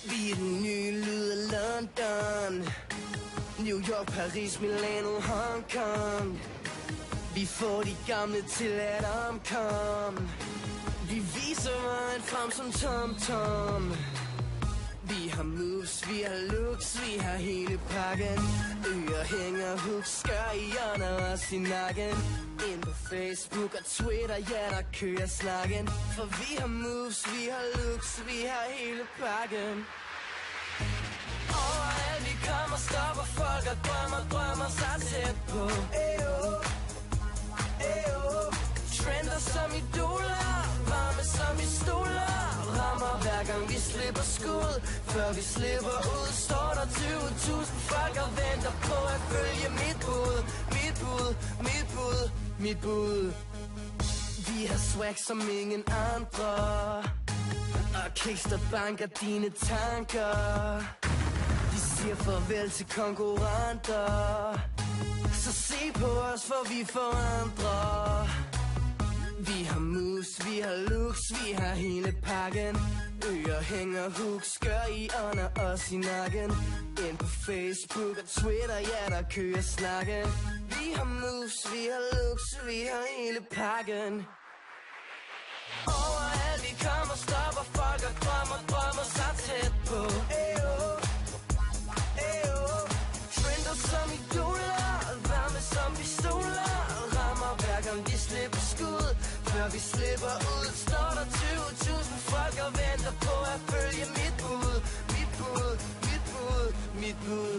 Vi er den nye lyd af London, New York, Paris, Milano, Hong Kong. Vi får de gamle til at omkomme. Vi viser vejen frem som tom-tom. Vi har moves, vi har looks, vi har hele pakken. Ører hænger, hooks, skør i under os i nakken. Ind på Facebook og Twitter, ja der kører snakken. For vi har moves, vi har looks, vi har hele pakken. Overalt vi kommer, stopper folk og drømmer sig tæt på. Eyo, eyo. Trender som idoler, varme som i stoler. Rammer hver gang vi slipper skud. Før vi slipper ud, står der 20.000 folk og venter på at følge mit bud. Mit bud, mit bud, mit bud. Vi har swag som ingen andre, og kicks der banker dine tanker. Vi siger farvel til konkurrenter, så se på os, for vi forandrer. Vi har moves, vi har looks, vi har hele pakken. Ører hænger, hooks, gør i under os i nakken. Ind på Facebook og Twitter, ja der kører snakken. Vi har moves, vi har looks, vi har hele pakken. Overalt vi kommer, stopper folk og drømmer sig tæt på. Eyo, eyo. Trender som idoler, varme som pistoler. Rammer hver gang vi slipper skud. Før vi slipper ud, står der 20.000 folk og venter på at følge mit bud. Mit bud, mit bud, mit bud.